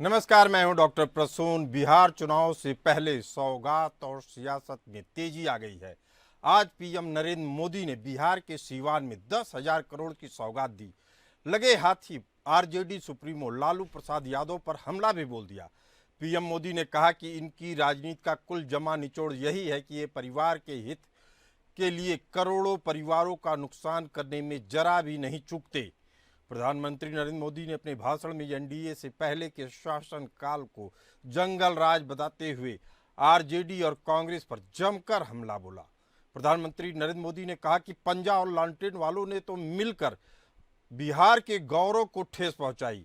नमस्कार, मैं हूं डॉक्टर प्रसून। बिहार चुनाव से पहले सौगात और सियासत में तेजी आ गई है। आज पीएम नरेंद्र मोदी ने बिहार के सीवान में 10,000 करोड़ की सौगात दी। लगे हाथी आरजेडी सुप्रीमो लालू प्रसाद यादव पर हमला भी बोल दिया। पीएम मोदी ने कहा कि इनकी राजनीति का कुल जमा निचोड़ यही है कि ये परिवार के हित के लिए करोड़ों परिवारों का नुकसान करने में जरा भी नहीं चूकते। प्रधानमंत्री नरेंद्र मोदी ने अपने भाषण में एनडीए से पहले के शासनकाल को जंगल राज बताते हुए आरजेडी और कांग्रेस पर जमकर हमला बोला। प्रधानमंत्री नरेंद्र मोदी ने कहा कि पंजा और लालटेन वालों ने तो मिलकर बिहार के गौरव को ठेस पहुंचाई।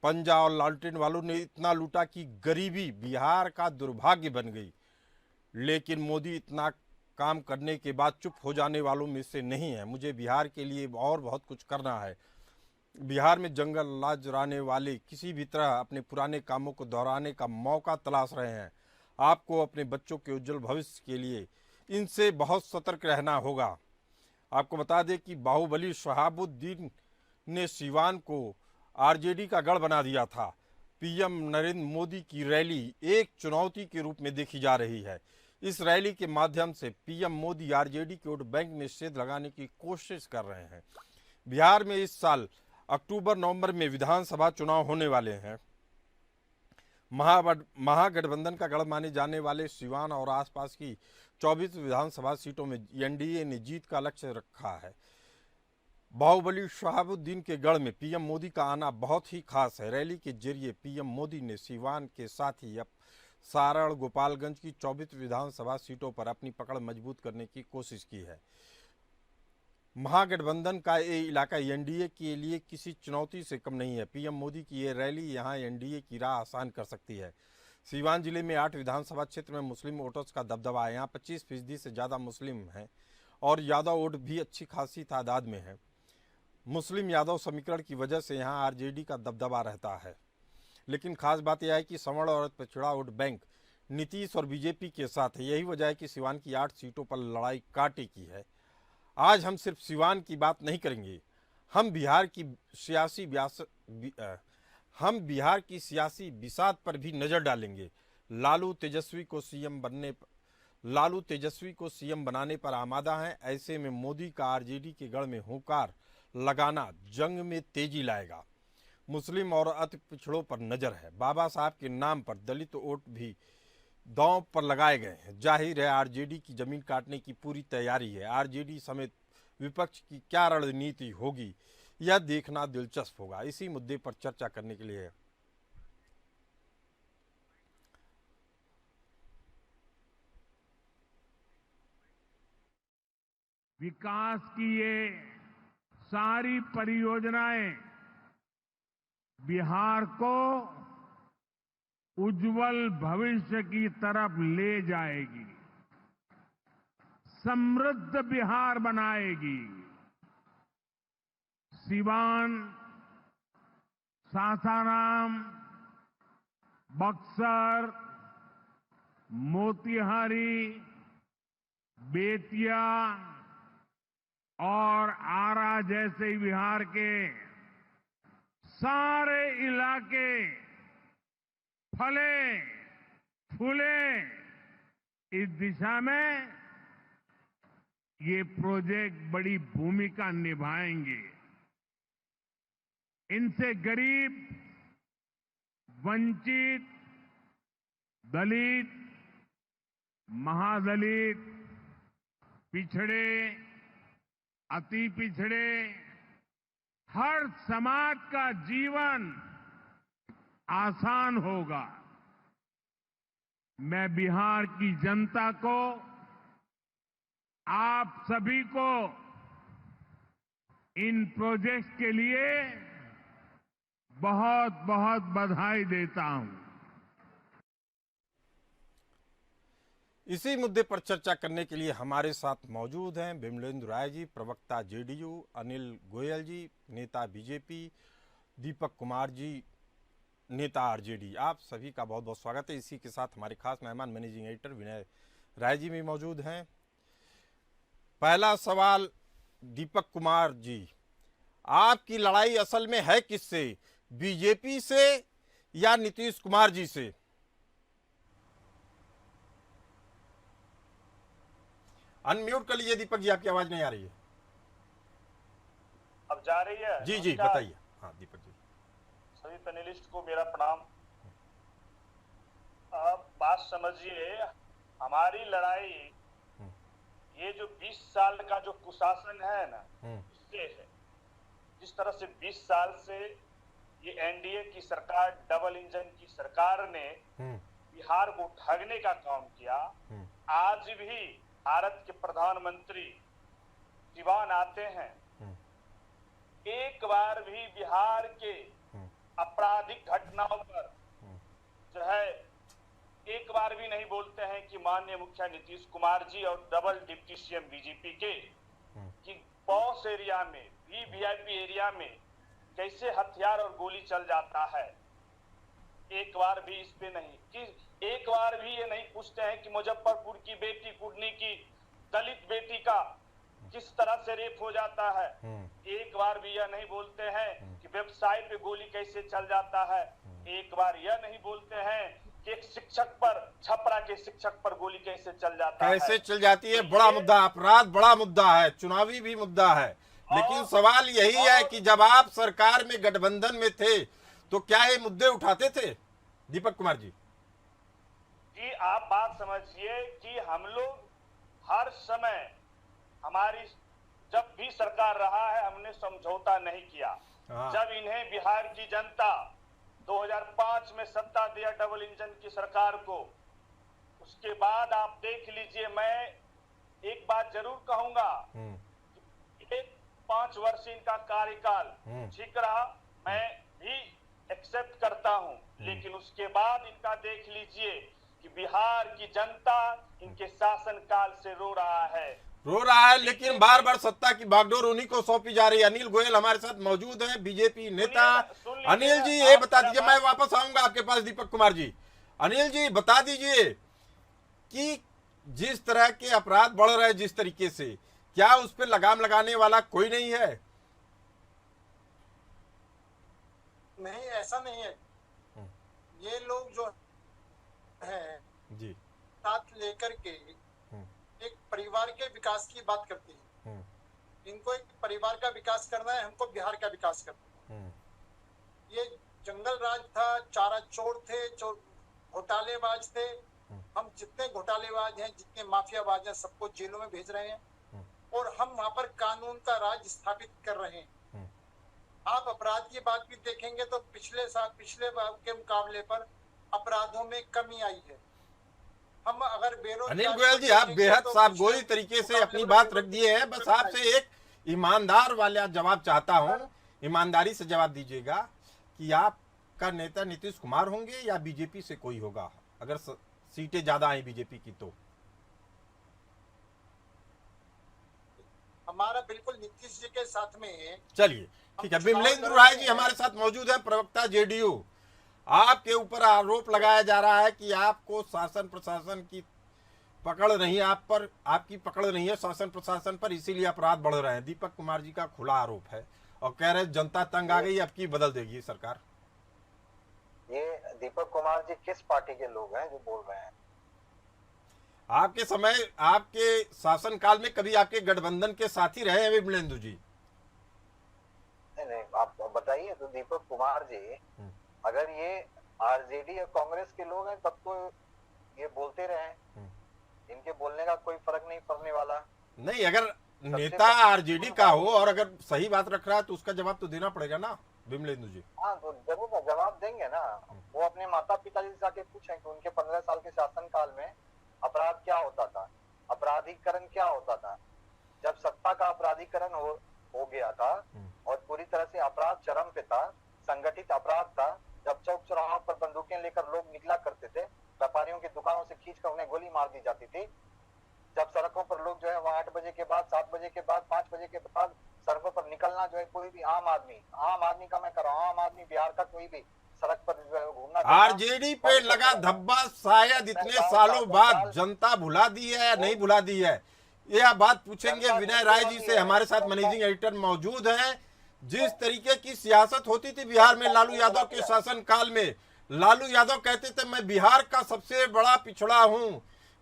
पंजा और लालटेन वालों ने इतना लूटा कि गरीबी बिहार का दुर्भाग्य बन गई। लेकिन मोदी इतना काम करने के बाद चुप हो जाने वालों में से नहीं है। मुझे बिहार के लिए और बहुत कुछ करना है। बिहार में जंगल राज रहने वाले किसी भी तरह अपने पुराने कामों को दोहराने का मौका तलाश रहे हैं। आपको अपने बच्चों के उज्जवल भविष्य के लिए इनसे बहुत सतर्क रहना होगा। आपको बता दें कि बाहुबली शहाबुद्दीन ने सीवान को आरजेडी का गढ़ बना दिया था। पीएम नरेंद्र मोदी की रैली एक चुनौती के रूप में देखी जा रही है। इस रैली के माध्यम से पीएम मोदी आरजेडी के वोट बैंक में सेंध लगाने की कोशिश कर रहे हैं। बिहार में इस साल अक्टूबर-नवंबर में विधानसभा चुनाव होने वाले हैं। महागठबंधन का गढ़ माने जाने वाले सीवान और आसपास की 24 विधानसभा सीटों में एनडीए ने जीत का लक्ष्य रखा है। बाहुबली शहाबुद्दीन के गढ़ में पीएम मोदी का आना बहुत ही खास है। रैली के जरिए पीएम मोदी ने सीवान के साथ ही अब सारण, गोपालगंज की 24 विधानसभा सीटों पर अपनी पकड़ मजबूत करने की कोशिश की है। महागठबंधन का ये इलाका एनडीए के लिए किसी चुनौती से कम नहीं है। पीएम मोदी की ये रैली यहां एनडीए की राह आसान कर सकती है। सीवान जिले में 8 विधानसभा क्षेत्र में मुस्लिम वोटर्स का दबदबा है। यहाँ 25% से ज़्यादा मुस्लिम हैं और यादव वोट भी अच्छी खासी तादाद में है। मुस्लिम यादव समीकरण की वजह से यहाँ आरजेडी का दबदबा रहता है। लेकिन खास बात यह है कि सवर्ण और पिछड़ा वोट बैंक नीतीश और बीजेपी के साथ है। यही वजह है कि सीवान की 8 सीटों पर लड़ाई कांटे की है। आज हम सिर्फ सीवान की बात नहीं करेंगे, हम बिहार की सियासी बिसात पर भी नजर डालेंगे। लालू तेजस्वी को सीएम बनाने पर आमादा हैं। ऐसे में मोदी का आरजेडी के गढ़ में हुंकार लगाना जंग में तेजी लाएगा। मुस्लिम और अति पिछड़ों पर नजर है। बाबा साहब के नाम पर दलित वोट भी दांव पर लगाए गए हैं। जाहिर है आरजेडी की जमीन काटने की पूरी तैयारी है। आरजेडी समेत विपक्ष की क्या रणनीति होगी यह देखना दिलचस्प होगा। इसी मुद्दे पर चर्चा करने के लिए विकास की ये सारी परियोजनाएं बिहार को उज्जवल भविष्य की तरफ ले जाएगी, समृद्ध बिहार बनाएगी। सीवान, सासाराम, बक्सर, मोतिहारी, बेतिया और आरा जैसे बिहार के सारे इलाके फले फूले। इस दिशा में ये प्रोजेक्ट बड़ी भूमिका निभाएंगे। इनसे गरीब, वंचित, दलित, महादलित, पिछड़े, अति पिछड़े, हर समाज का जीवन आसान होगा। मैं बिहार की जनता को, आप सभी को इन प्रोजेक्ट्स के लिए बहुत बहुत बधाई देता हूं। इसी मुद्दे पर चर्चा करने के लिए हमारे साथ मौजूद हैं विमलेंद्र राय जी, प्रवक्ता जेडीयू, अनिल गोयल जी, नेता बीजेपी, दीपक कुमार जी, नेता आरजेडी। आप सभी का बहुत बहुत स्वागत है। इसी के साथ हमारे खास मेहमान मैनेजिंग एडिटर विनय राय जी भी मौजूद हैं। पहला सवाल दीपक कुमार जी, आपकी लड़ाई असल में है किससे, बीजेपी से या नीतीश कुमार जी से? अनम्यूट कर लीजिए दीपक जी, आपकी आवाज नहीं आ रही है। अब जा रही है? जी जी नमस्कार। बताइए। हाँ दीपक जी। सभी पैनलिस्ट को मेरा प्रणाम। अब बात समझिए, हमारी लड़ाई ये जो 20 साल का जो कुशासन है ना, इससे है। जिस तरह से 20 साल से ये एनडीए की सरकार, डबल इंजन की सरकार ने बिहार को ठगने का काम किया। आज भी भारत के प्रधानमंत्री सिवान आते हैं, एक बार भी बिहार के आपराधिक घटनाओं पर जो है एक बार भी नहीं बोलते हैं कि माननीय मुखिया नीतीश कुमार जी और डबल डिप्टी सीएम बीजेपी के कि पॉस एरिया में, वीवीआईपी एरिया में कैसे हथियार और गोली चल जाता है। एक बार भी इस पे नहीं कि एक बार भी ये नहीं पूछते हैं कि मुजफ्फरपुर की बेटी कुर्नी की, दलित बेटी का किस तरह से रेप हो जाता है। एक बार भी यह नहीं बोलते हैं कि वेबसाइट पे गोली कैसे चल जाता है। एक बार यह नहीं बोलते हैं कि एक शिक्षक पर, छपरा के शिक्षक पर गोली कैसे चल जाता है। कैसे चल जाती है, बड़ा मुद्दा, अपराध बड़ा मुद्दा है, चुनावी भी मुद्दा है। लेकिन सवाल यही है कि जब आप सरकार में गठबंधन में थे तो क्या ये मुद्दे उठाते थे दीपक कुमार जी? जी आप बात समझिए कि हम लोग हर समय, हमारी जब भी सरकार रहा है हमने समझौता नहीं किया। जब इन्हें बिहार की जनता 2005 में सत्ता दिया डबल इंजन की सरकार को, उसके बाद आप देख लीजिए, मैं एक बात जरूर कहूंगा कि 5 वर्ष इनका कार्यकाल ठीक रहा, मैं भी एक्सेप्ट करता हूं, लेकिन उसके बाद इनका देख लीजिए कि बिहार की जनता इनके शासन काल से रो रहा है। लेकिन बार बार सत्ता की बागडोर उन्हीं को सौंपी जा रही है। अनिल गोयल हमारे साथ मौजूद है, बीजेपी नेता। अनिल जी ये बता दीजिए, मैं वापस आऊंगा आपके पास दीपक कुमार जी। अनिल जी बता दीजिए कि जिस तरह के अपराध बढ़ रहे हैं जिस तरीके से, क्या उस पर लगाम लगाने वाला कोई नहीं है? नहीं, ऐसा नहीं है। ये लोग जो है जी साथ लेकर के एक परिवार के विकास की बात करती है। इनको एक परिवार का विकास करना है, हमको बिहार का विकास करना है। ये जंगल राज था, चारा चोर थे, घोटालेबाज थे। हम जितने घोटालेबाज हैं, जितने माफियाबाज हैं, सबको जेलों में भेज रहे हैं और हम वहां पर कानून का राज स्थापित कर रहे हैं। आप अपराध की बात भी देखेंगे तो पिछले बार के मुकाबले पर अपराधों में कमी आई है। हम अगर अनिल गोयल जी, आप बेहद साफ गोई तरीके से अपनी बात रख दिए हैं। बस आपसे एक ईमानदार वाला जवाब चाहता हूं, ईमानदारी से जवाब दीजिएगा कि आपका नेता नीतीश कुमार होंगे या बीजेपी से कोई होगा, अगर सीटें ज्यादा आई बीजेपी की तो? हमारा बिल्कुल नीतीश जी के साथ में। चलिए ठीक है। विमलेंद्र राय जी हमारे साथ मौजूद है, प्रवक्ता जेडीयू। आपके ऊपर आरोप लगाया जा रहा है कि आपको शासन प्रशासन की पकड़ नहीं, आप पर आपकी पकड़ नहीं है शासन प्रशासन पर, इसीलिए अपराध बढ़ रहे हैं। दीपक कुमार जी का खुला आरोप है और कह रहे जनता तंग आ गई, अब की बदल देगी सरकार। ये दीपक कुमार जी किस पार्टी के लोग हैं जो बोल रहे हैं? आपके समय, आपके शासन काल में कभी आपके गठबंधन के साथी रहे हैं विमलेंद्र जी? नहीं, आप बताइए। तो दीपक कुमार जी अगर ये आरजेडी या कांग्रेस के लोग हैं तब तो ये बोलते रहे, इनके बोलने का कोई फर्क नहीं पड़ने वाला। नहीं, अगर नेता आरजेडी का हो और अगर सही बात रख रहा है तो उसका जवाब तो देना पड़ेगा ना विमलेंद्र जी। हाँ तो जरूर जवाब देंगे ना। वो अपने माता पिता जी से जाके पूछें कि उनके 15 साल के शासन काल में अपराध क्या होता था, अपराधीकरण क्या होता था। जब सत्ता का अपराधीकरण हो गया था और पूरी तरह से अपराध चरम पे था, संगठित अपराध था, जब चौक चौराहों पर बंदूकें लेकर लोग निकला करते थे, व्यापारियों की दुकानों से खींचकर उन्हें गोली मार दी जाती थी, जब सड़कों पर लोग जो है वह 8 बजे के बाद, 7 बजे के बाद, 5 बजे के बाद सड़कों पर निकलना जो है, कोई भी आम आदमी का मैं कर रहा हूँ, आम आदमी बिहार का कोई भी सड़क पर जो है घूमना, आरजेडी पे लगा धब्बा शायद इतने सालों बाद जनता भुला दी है या नहीं भुला दी है, ये आप बात पूछेंगे विनय राय जी से। हमारे साथ मैनेजिंग एडिटर मौजूद है। जिस तरीके की सियासत होती थी बिहार में लालू यादव के शासन काल में, लालू यादव कहते थे मैं बिहार का सबसे बड़ा पिछड़ा हूं,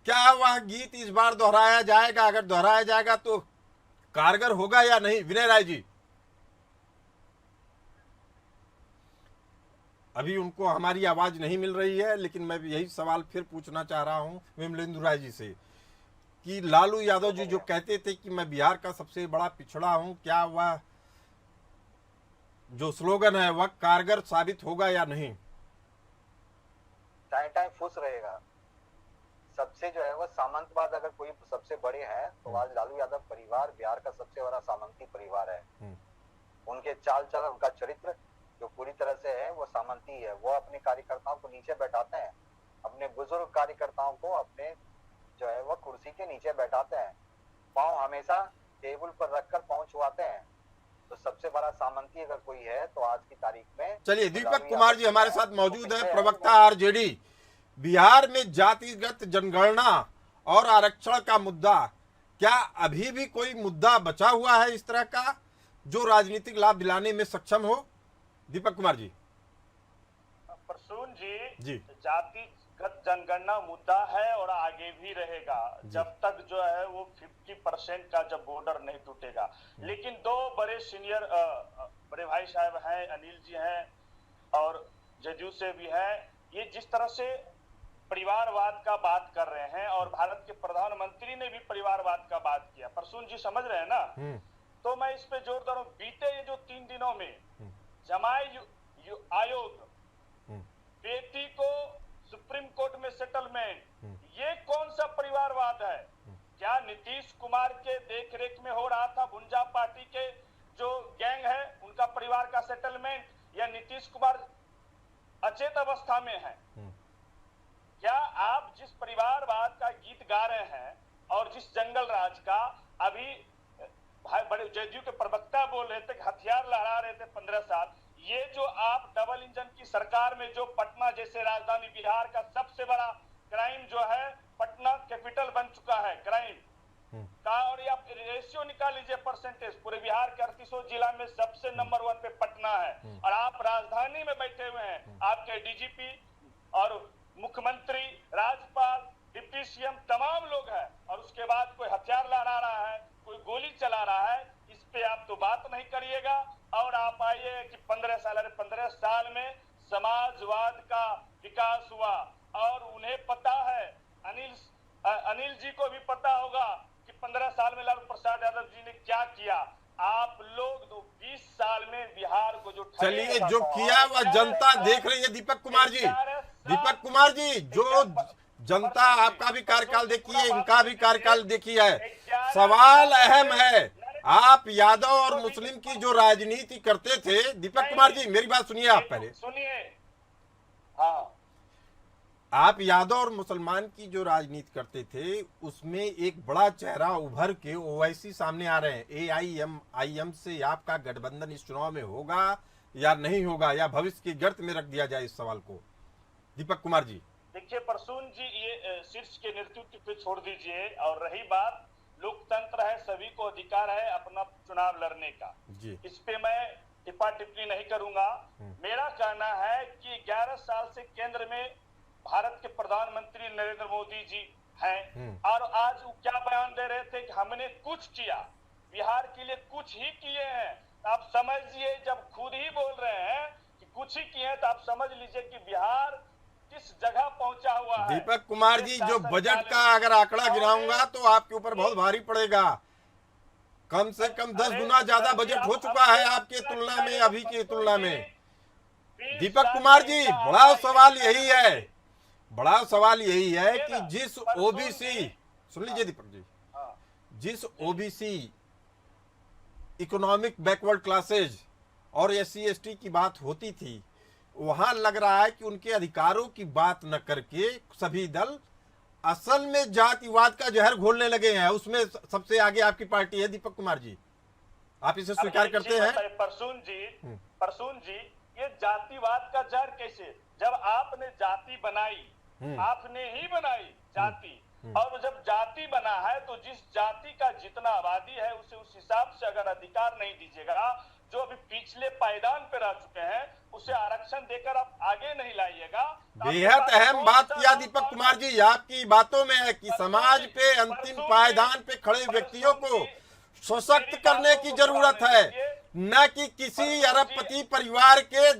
क्या वह गीत इस बार दोहराया जाएगा? अगर दोहराया जाएगा तो कारगर होगा या नहीं? विनय राय जी, अभी उनको हमारी आवाज नहीं मिल रही है, लेकिन मैं यही सवाल फिर पूछना चाह रहा हूं विमलेंदु राय जी से कि लालू यादव जी जो कहते थे कि मैं बिहार का सबसे बड़ा पिछड़ा हूं, क्या वह जो स्लोगन है वह कारगर साबित होगा या नहीं? टाइम टाइम फुस रहेगा। सबसे जो है वो सामंतवाद अगर कोई सबसे बड़े हैं तो आज लालू यादव परिवार बिहार का सबसे बड़ा सामंती परिवार है। उनके चाल चलन, उनका चरित्र जो पूरी तरह से है वो सामंती है। वो अपने कार्यकर्ताओं को नीचे बैठाते हैं, अपने बुजुर्ग कार्यकर्ताओं को अपने जो है वो कुर्सी के नीचे बैठाते हैं, पांव हमेशा टेबल पर रखकर पांव छुआते हैं। तो सबसे बड़ा सामंती अगर कोई है तो आज की तारीख में। चलिए, दीपक कुमार जी हमारे साथ मौजूद है, प्रवक्ता आरजेडी। बिहार में जातिगत जनगणना और आरक्षण का मुद्दा, क्या अभी भी कोई मुद्दा बचा हुआ है इस तरह का जो राजनीतिक लाभ दिलाने में सक्षम हो? दीपक कुमार जी। प्रसून जी, जातिगत जनगणना मुद्दा है और आगे भी रहेगा जब तक जो है वो 50% का जब बॉर्डर नहीं टूटेगा। लेकिन दो बड़े सीनियर बड़े भाई साहब हैं, अनिल जी हैं और जदयू से भी हैं, ये जिस तरह से परिवारवाद का बात कर रहे हैं और भारत के प्रधानमंत्री ने भी परिवारवाद का बात किया। प्रसून जी समझ रहे हैं ना? तो मैं इस पे जोर दे रहा हूं, बीते ये जो 3 दिनों में जमाई आयोग, बेटी को सुप्रीम कोर्ट में सेटलमेंट, ये कौन सा परिवारवाद है? क्या नीतीश कुमार के देखरेख में हो रहा था भुंजा पार्टी के जो गैंग है उनका परिवार का सेटलमेंट, या नीतीश कुमार अचेत अवस्था में है? क्या आप जिस परिवारवाद का गीत गा रहे हैं और जिस जंगल राज का अभी भाई बड़े जदयू के प्रवक्ता बोल रहे थे, हथियार लहरा रहे थे 15 साल, ये जो आप डबल इंजन की सरकार में जो पटना जैसे राजधानी बिहार का सबसे बड़ा क्राइम जो है, पटना कैपिटल बन चुका है क्राइम का, और आप रेशियो निकाल लीजिए परसेंटेज, पूरे बिहार के 38 जिला में सबसे नंबर 1 पे पटना है, और आप राजधानी में बैठे हुए हैं। आपके डीजीपी और मुख्यमंत्री, राज्यपाल, डिप्टी सीएम तमाम लोग हैं, और उसके बाद कोई हथियार लहरा रहा है, कोई गोली चला रहा है। इस पे आप तो बात नहीं करिएगा और आप आइए कि 15 साल, अरे 15 साल में समाजवाद का विकास हुआ और उन्हें पता है, अनिल जी को भी पता होगा कि 15 साल में लालू प्रसाद यादव जी ने क्या किया। आप लोग 20 साल में बिहार को जो, चलिए, जो किया वह जनता देख रही है। दीपक कुमार जी, दीपक कुमार जी, जो जनता आपका भी कार्यकाल देखी है, इनका भी कार्यकाल देखी है, सवाल अहम है। आप यादव और मुस्लिम की जो राजनीति करते थे, दीपक कुमार जी मेरी बात सुनिए, आप पहले सुनिए। हाँ, आप यादव और मुसलमान की जो राजनीति करते थे उसमें एक बड़ा चेहरा उभर के ओवैसी सामने आ रहे हैं। AIM से आपका गठबंधन इस चुनाव में होगा या नहीं होगा, या भविष्य की गर्त में रख दिया जाए इस सवाल को? दीपक कुमार जी। देखिए प्रसून जी, ये शीर्ष के नेतृत्व पे छोड़ दीजिए, और रही बात, लोकतंत्र है, सभी को अधिकार है अपना चुनाव लड़ने का जी। इस पे मैं टिप्पा टिप्पणी नहीं करूंगा। मेरा कहना है कि 11 साल से केंद्र में भारत के प्रधानमंत्री नरेंद्र मोदी जी हैं, और आज वो क्या बयान दे रहे थे कि हमने कुछ किया, बिहार के लिए कुछ ही किए हैं। आप समझिए, जब खुद ही बोल रहे हैं कि कुछ ही किए हैं, तो आप समझ लीजिए कि बिहार किस जगह पहुंचा हुआ है। दीपक कुमार जी, जो बजट का अगर आंकड़ा गिराऊंगा तो आपके ऊपर बहुत भारी पड़ेगा। कम से कम 10 गुना ज्यादा बजट हो चुका है आपके तुलना में, अभी की तुलना में। दीपक कुमार जी, बड़ा सवाल यही है, बड़ा सवाल यही है कि जिस ओबीसी, सुन लीजिए दीपक जी, जिस ओबीसी, इकोनॉमिक बैकवर्ड क्लासेज और SC/ST की बात होती थी, वहां लग रहा है कि उनके अधिकारों की बात न करके सभी दल असल में जातिवाद का जहर घोलने लगे हैं। उसमें सबसे आगे आपकी पार्टी है। दीपक कुमार जी, आप इसे स्वीकार करते हैं? प्रसून जी, ये जातिवाद का जहर कैसे? जब आपने जाति बनाई, आपने ही बनाई जाति, और जब जाति बना है तो जिस जाति का जितना आबादी है उसे उस हिसाब से अगर अधिकार नहीं दीजिएगा जो अभी पिछले पायदान पे रह चुके हैं उसे आरक्षण देकर आप आगे नहीं लाइएगा। तो आपके बेहद पास अहम कौन बात सा किया दीपक कुमार जी, आपकी बातों में है कि समाज पे अंतिम पायदान पे खड़े व्यक्तियों को सशक्त करने की जरूरत है, न कि किसी अरबपति परिवार के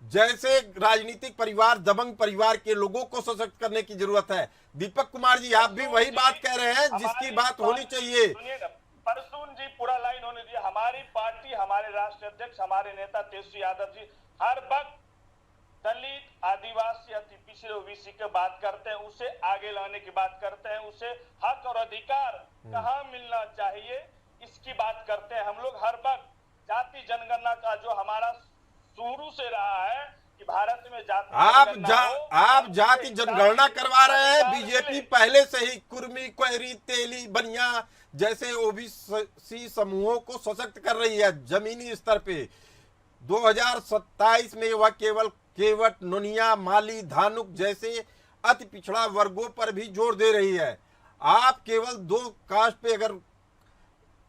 जैसे राजनीतिक परिवार, दबंग परिवार के लोगों को सशक्त करने की जरूरत है। दीपक कुमार जी, आप भी वही बात कह रहे हैं जिसकी बात होनी चाहिए। सुनिए ना, परसून जी पूरा लाइन होने दिया। हमारी पार्टी, हमारे राष्ट्रीय अध्यक्ष, हमारे नेता तेजस्वी यादव जी हर वक्त दलित, आदिवासी, अति पिछड़े, ओबीसी की बात करते हैं, उसे आगे लाने की बात करते हैं, उसे हक और अधिकार कहाँ मिलना चाहिए इसकी बात करते हैं। हम लोग हर वक्त जाति जनगणना का जो हमारा शुरू से रहा है कि भारत में जाति आप जाति जनगणना करवा रहे हैं। बीजेपी पहले से ही कुर्मी, कोहरी, तेली, बनिया जैसे ओबीसी समूहों को सशक्त कर रही है जमीनी स्तर पे। 2027 में वह केवल केवट, नोनिया, माली, धानुक जैसे अति पिछड़ा वर्गों पर भी जोर दे रही है। आप केवल 2 कास्ट पे अगर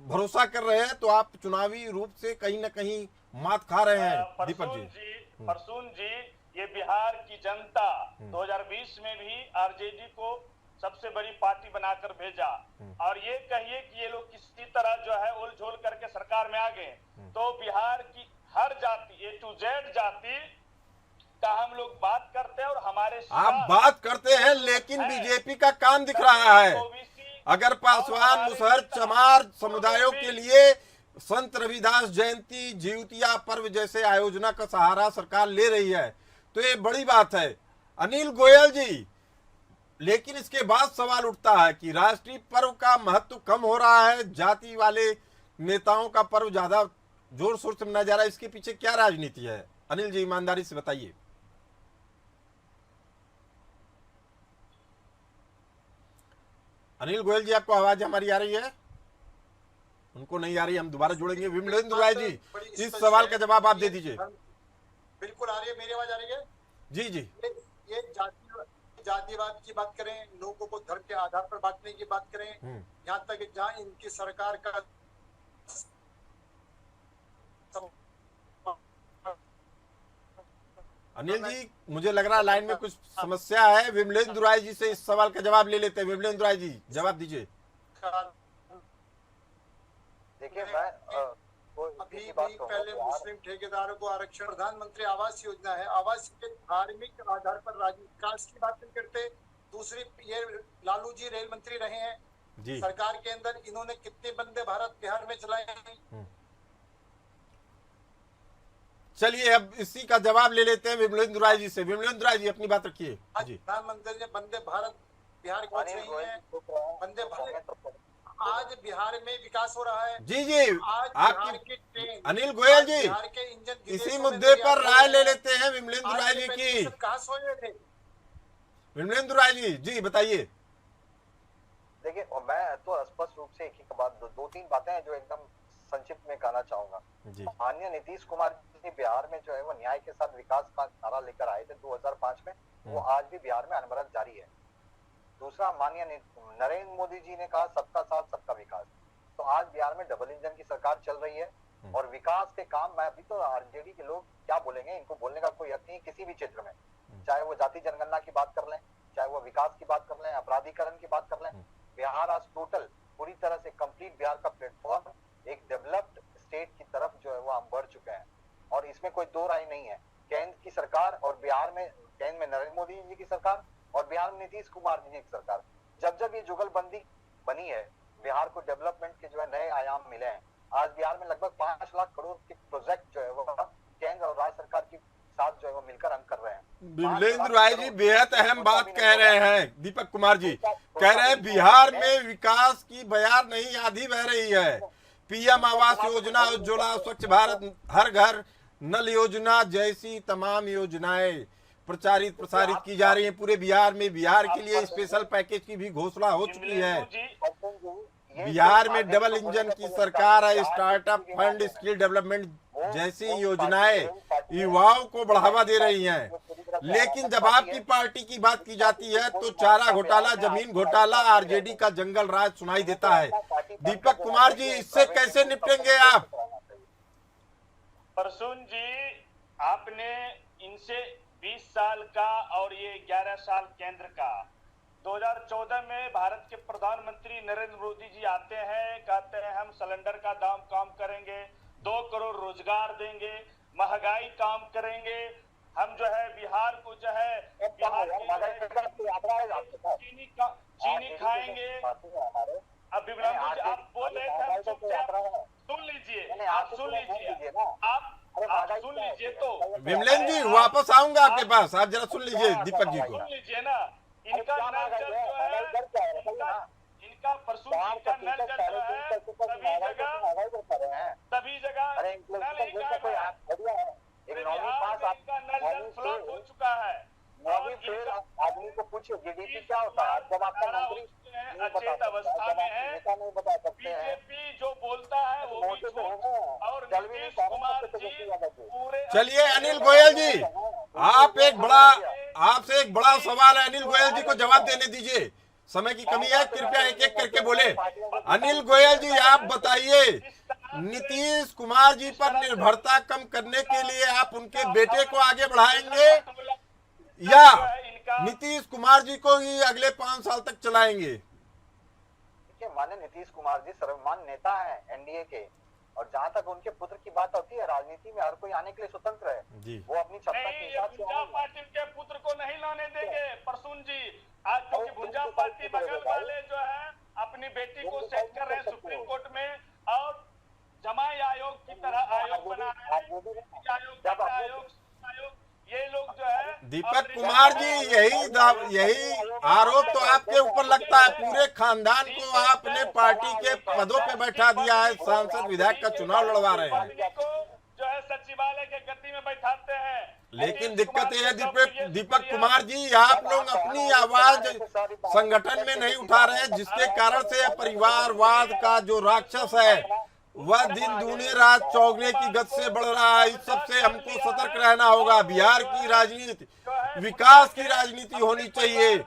भरोसा कर रहे हैं तो आप चुनावी रूप से कहीं ना कहीं मात खा रहे हैं। दीपक जी, परसून जी, ये बिहार की जनता 2020 में भी आरजेडी को सबसे बड़ी पार्टी बनाकर भेजा, और ये कहिए कि ये लोग किसी तरह जो है उल झोल करके सरकार में आ गए, तो बिहार की हर जाति A to Z जाति का हम लोग बात करते हैं। और हमारे आप बात करते हैं, लेकिन बीजेपी का काम दिख रहा है। अगर पासवान, मुसहर, चमार समुदायों के लिए संत रविदास जयंती, जिउतिया पर्व जैसे आयोजना का सहारा सरकार ले रही है तो ये बड़ी बात है। अनिल गोयल जी, लेकिन इसके बाद सवाल उठता है कि राष्ट्रीय पर्व का महत्व कम हो रहा है, जाति वाले नेताओं का पर्व ज्यादा जोर शोर से मनाया जा रहा है, इसके पीछे क्या राजनीति है? अनिल जी, ईमानदारी से बताइए। अनिल गोयल जी, आपको आवाज हमारी आ रही है? उनको नहीं आ रही, हम दोबारा जोड़ेंगे। विमलेंद्र राय जी, इस सवाल का जवाब आप दे दीजिए। बिल्कुल आ रही है, मेरी आवाज आ रही है? जी जी। ये जातिवाद की बात करें, लोगों को धर्म के आधार पर बांटने की बात करें, यहाँ तक जहाँ इनकी सरकार का अनिल जी, मुझे लग रहा है लाइन में कुछ समस्या है। विमलेंद्र राय जी से इस सवाल का जवाब ले लेते हैं। विमलेंद्र राय जी, जवाब दीजिए। देखिए, मैं अभी भी पहले मुस्लिम ठेकेदारों को आरक्षण, प्रधानमंत्री आवास योजना है, आवास के धार्मिक आधार पर राज्य विकास की बात नहीं करते। दूसरी, ये लालू जी रेल मंत्री रहे हैं जी। सरकार के अंदर इन्होंने कितने वंदे भारत बिहार में चलाए हैं? चलिए, अब इसी का जवाब ले लेते हैं विमलेंद्र राय जी से। विमलेंद्र राय जी, अपनी बात रखिए। प्रधानमंत्री ने वंदे भारत बिहार पहुंच रही है, वंदे भारत आज बिहार में विकास हो रहा है। जी जी, आज आपकी अनिल गोयल जी, बिहार के इंजन इसी मुद्दे पर राय ले लेते हैं विमलेंद्र राय जी की। कहाँ सोए थे विमलेंद्र राय जी? जी बताइए। देखिए, मैं तो स्पष्ट रूप से एक ही बात, 2-3 बातें हैं जो एकदम संक्षिप्त में कहना चाहूंगा। माननीय नीतीश कुमार जी बिहार में जो है वो न्याय के साथ विकास का नारा लेकर आए थे 2005 में, वो आज भी बिहार में अनवरत जारी है। दूसरा, माननीय नरेंद्र मोदी जी ने कहा सबका साथ सबका विकास, तो आज बिहार में डबल इंजन की सरकार चल रही है और विकास के काम, मैं अभी तो आरजेडी के लोग क्या बोलेंगे, इनको बोलने का कोई हक नहीं किसी भी क्षेत्र में, चाहे वो जाति जनगणना की बात कर लें, चाहे वो विकास की बात कर लें, अपराधीकरण की बात कर लें। बिहार आज टोटल पूरी तरह से कंप्लीट बिहार का प्लेटफॉर्म एक डेवलप्ड स्टेट की तरफ जो है वो हम बढ़ चुके हैं, और इसमें कोई दो राय नहीं है। केंद्र की सरकार और बिहार में, केंद्र में नरेंद्र मोदी जी की सरकार और बिहार में नीतीश कुमार जी की सरकार, जब ये जुगलबंदी बनी है, बिहार को डेवलपमेंट के जो है नए आयाम मिले हैं। आज बिहार में लगभग 5 लाख करोड़ के प्रोजेक्ट जो है वो केंद्र और राज्य सरकार के साथ जो है वो मिलकर हम कर रहे हैं। विमलेंद्र राय जी बेहद अहम बात कह रहे हैं। दीपक कुमार जी कह रहे हैं बिहार में विकास की बयार नहीं आधी बह रही है। पीएम आवास योजना, उज्ज्वला, स्वच्छ भारत, हर घर नल योजना जैसी तमाम योजनाएं प्रचारित प्रसारित की जा रही है पूरे बिहार में। बिहार के लिए स्पेशल पैकेज की भी घोषणा हो चुकी है। बिहार में डबल इंजन की सरकार है। स्टार्टअप फंड, स्किल डेवलपमेंट जैसी योजनाएं युवाओं को बढ़ावा दे रही हैं। लेकिन जब आपकी पार्टी की बात की जाती है तो चारा घोटाला, जमीन घोटाला, आरजेडी का जंगल राज सुनाई देता है। दीपक कुमार जी, इससे कैसे निपटेंगे आप? प्रसून जी, आपने इनसे 20 साल का और ये 11 साल केंद्र का, 2014 में भारत के प्रधानमंत्री नरेंद्र मोदी जी आते हैं, कहते हैं हम सिलेंडर का दाम कम करेंगे, 2 करोड़ रोजगार देंगे, महंगाई कम करेंगे, हम जो है बिहार को जो है चीनी खाएंगे। अब विमला जी आप बोल रहे थे, हम चुपचाप सुन लीजिए, आप सुन लीजिए, आप सुन लीजिए। तो विमलेन जी वापस आऊंगा आपके पास, आप जरा सुन लीजिए दीपक जी को। सुन लीजिए ना, इनका नल जल जो है, इनका प्रसून जी का नल जल जो है सभी जगह नल ही गायब है। इनका नल जल फ्लड हो चुका है। आदमी को पूछिए जीडीपी क्या होता है, जब आपका मंत्री अचेत अवस्था में है। बता सकते हैं। बीजेपी जो बोलता है वो भी झूठ, और नीतीश कुमार जी पूरे। चलिए अनिल गोयल जी, आपसे एक बड़ा सवाल है, अनिल गोयल जी को जवाब देने दीजिए, समय की कमी है, कृपया एक एक करके बोले। अनिल गोयल जी आप बताइए, नीतीश कुमार जी पर निर्भरता कम करने के लिए आप उनके बेटे को आगे बढ़ाएंगे या नीतीश कुमार जी को ही अगले 5 साल तक चलाएंगे? देखिए, माननीय नीतीश कुमार जी सर्वमान्य नेता है एनडीए के, और जहाँ तक उनके पुत्र की बात होती है, राजनीति में हर कोई आने के लिए स्वतंत्र है जी। वो अपनी क्षमता के हिसाब से भुंजा पार्टी के पुत्र को नहीं लाने देंगे प्रसून जी, आज क्योंकि भुंजा पार्टी बगल वाले जो है अपनी बेटी को सेट कर रहे हैं सुप्रीम कोर्ट में, और जमाई आयोग की तरह आयोग बना रहे हैं, आयोग ये लोग जो है। दीपक कुमार जी, यही आरोप तो आपके ऊपर लगता है, पूरे खानदान को आपने पार्टी के पदों पे बैठा दिया है, सांसद विधायक का चुनाव लड़वा रहे हैं, जो है सचिवालय के गद्दी में बैठाते हैं। लेकिन दिक्कत यह है दीपक कुमार जी, आप लोग अपनी आवाज संगठन में नहीं उठा रहे हैं, जिसके कारण से परिवारवाद का जो राक्षस है वह दिन दूनी रात चौगने की गति से बढ़ रहा है। इस सबसे हमको सतर्क रहना होगा। बिहार की राजनीति विकास की राजनीति होनी चाहिए।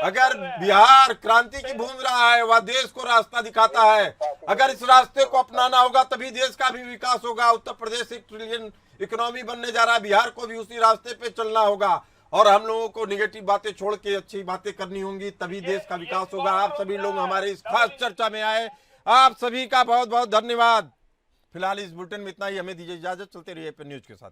अगर बिहार क्रांति की भूमि रहा है, वह देश को रास्ता दिखाता है, अगर इस रास्ते को अपनाना होगा तभी देश का भी विकास होगा। उत्तर प्रदेश 1 ट्रिलियन इकोनॉमी बनने जा रहा है, बिहार को भी उसी रास्ते पे चलना होगा, और हम लोगों को नेगेटिव बातें छोड़ के अच्छी बातें करनी होंगी, तभी देश का विकास होगा। आप सभी लोग हमारे इस खास चर्चा में आए, आप सभी का बहुत बहुत धन्यवाद। फिलहाल इस बुलेटिन में इतना ही, हमें दीजिए इजाजत, चलते रहिए पे न्यूज के साथ।